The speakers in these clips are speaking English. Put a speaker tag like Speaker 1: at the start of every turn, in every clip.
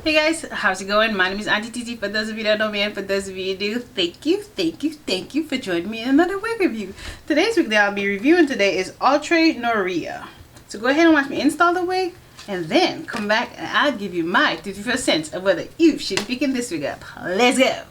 Speaker 1: Hey guys, how's it going? My name is Auntie Titi. For those of you that know me and for those of you who do, thank you for joining me in another wig review. Today's wig that I'll be reviewing today is Outre Noria. So go ahead and watch me install the wig and then come back and I'll give you my 51st cents of whether you should be picking this wig up. Let's go!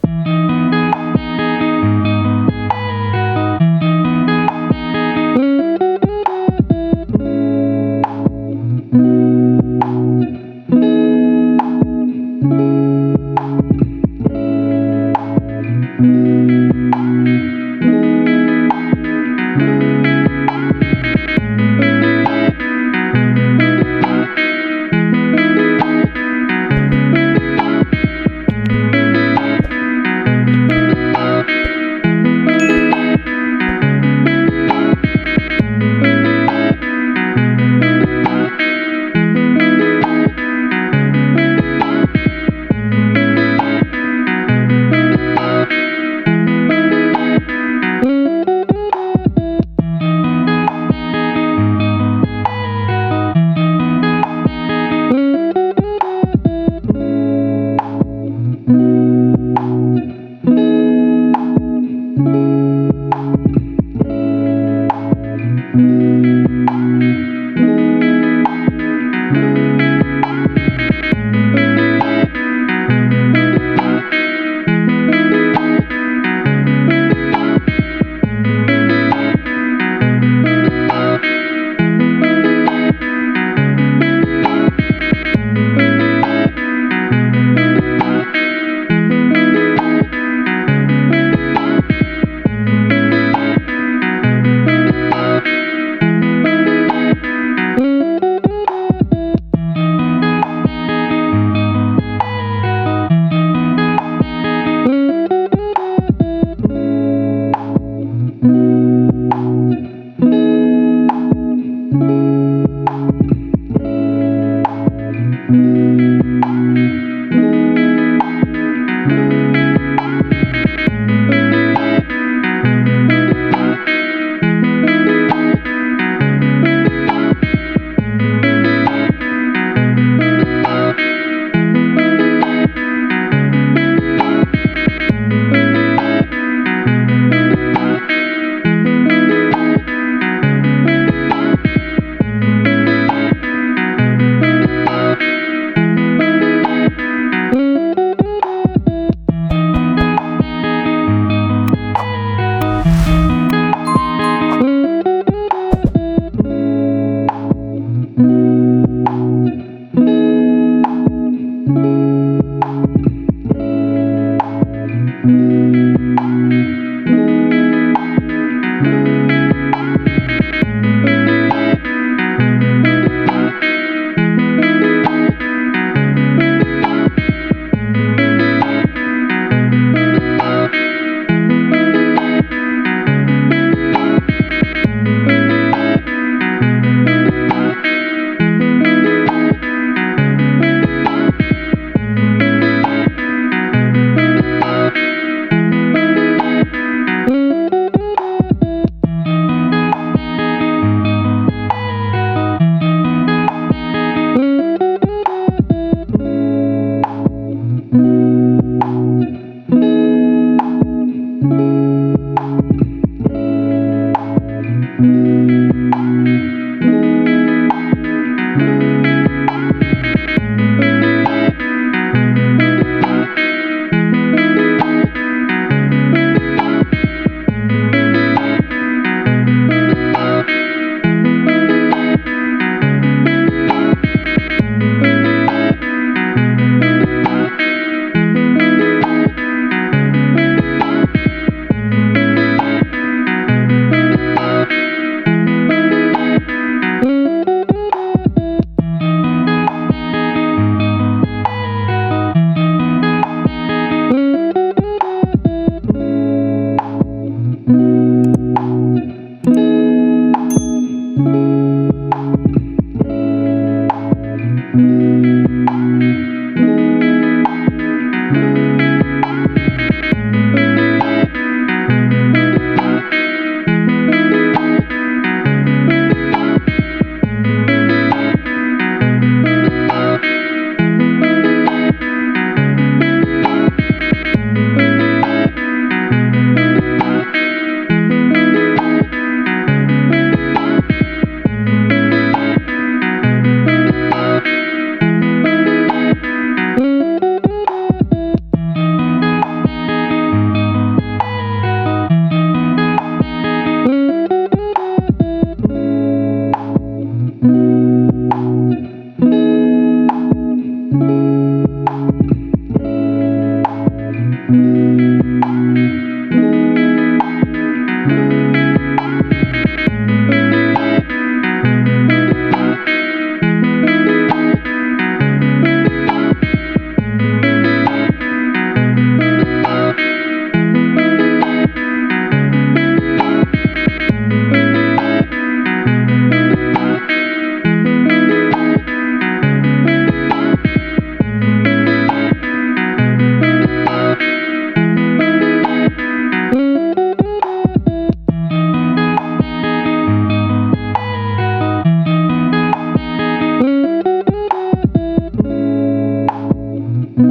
Speaker 1: Now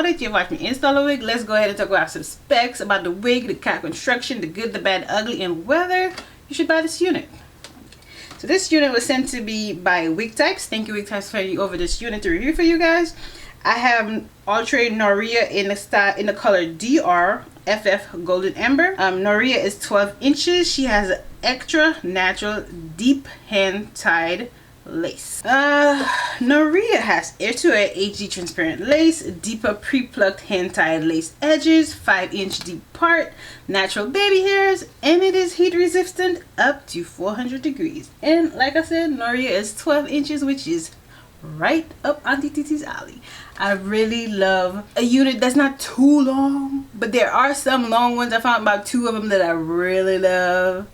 Speaker 1: that you've watched me install a wig, let's go ahead and talk about some specs about the wig, the cap construction, the good, the bad, ugly, and whether you should buy this unit. So this unit was sent to me by WigTypes. Thank you, WigTypes, for sending over this unit to review for you guys. I have Outre Noria in the color DR FF Golden Amber. Noria is 12 inches. She has an extra natural deep hand tied lace. Noria has ear-to-ear HD transparent lace, deeper pre-plucked hand-tied lace edges, 5-inch deep part, natural baby hairs, and it is heat resistant up to 400 degrees. And like I said, Noria is 12 inches, which is right up Auntie Titi's alley. I really love a unit that's not too long, but there are some long ones. I found about 2 of them that I really love.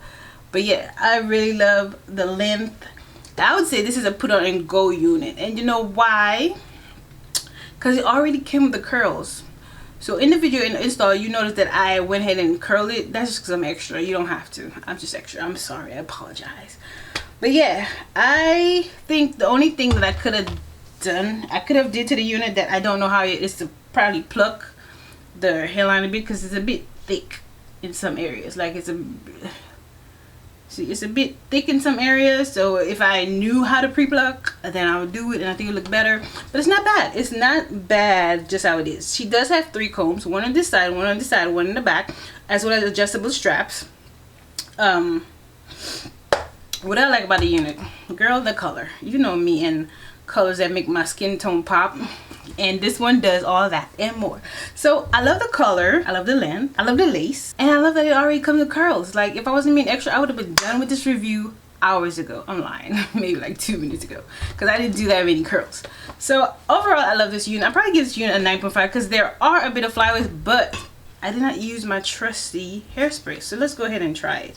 Speaker 1: But yeah, I really love the length. I would say this is a put on and go unit, and you know why? Because it already came with the curls. So in the video in the install, you notice that I went ahead and curled it. That's just because I'm extra. You don't have to. I'm just extra. I'm sorry. I apologize. But yeah, I think the only thing that I could have did to the unit that I don't know how it is to probably pluck the hairline a bit, because it's a bit thick in some areas. Like it's a bit thick in some areas, so if I knew how to pre-pluck, then I would do it, and I think it would look better. But it's not bad. It's not bad just how it is. She does have 3 combs, one on this side, one on this side, one in the back, as well as adjustable straps. What I like about the unit, girl, the color. You know me and colors that make my skin tone pop, and this one does all that and more. So I love the color, I love the length, I love the lace, and I love that it already comes with curls. Like if I wasn't being extra, I would have been done with this review hours ago. I'm lying. Maybe like 2 minutes ago, because I didn't do that many curls. So overall, I love this unit. I probably give this unit a 9.5 because there are a bit of flyaways, but I did not use my trusty hairspray. So let's go ahead and try it.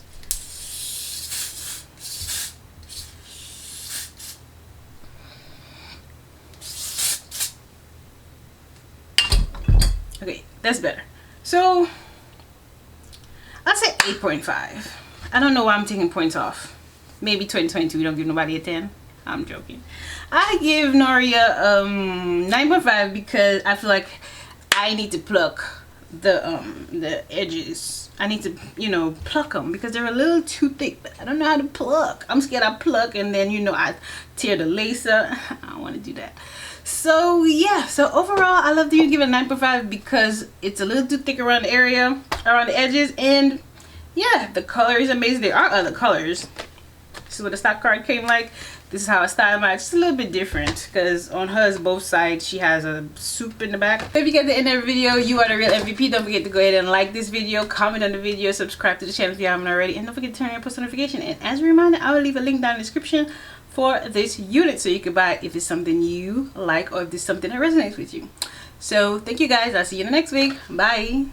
Speaker 1: Okay, that's better. So I'll say 8.5. I don't know why I'm taking points off. Maybe 2022 we don't give nobody a 10. I'm joking. I give Noria 9.5 because I feel like I need to pluck the edges. I need to, you know, pluck them because they're a little too thick, but I don't know how to pluck. I'm scared I pluck and then, you know, I tear the lace up. I don't want to do that. So yeah, so overall I love that you give it a 9.5 because it's a little too thick around the area, around the edges, and yeah, the color is amazing. There are other colors. This is what the stock card came like. This is how I style mine. It's a little bit different because on hers both sides she has a soup in the back. If you get to the end of the video, you are the real MVP. Don't forget to go ahead and like this video, comment on the video, subscribe to the channel if you haven't already, and don't forget to turn on your post notification. And as a reminder, I will leave a link down in the description for this unit so you can buy it if it's something you like or if there's something that resonates with you. So thank you guys. I'll see you in the next week. Bye.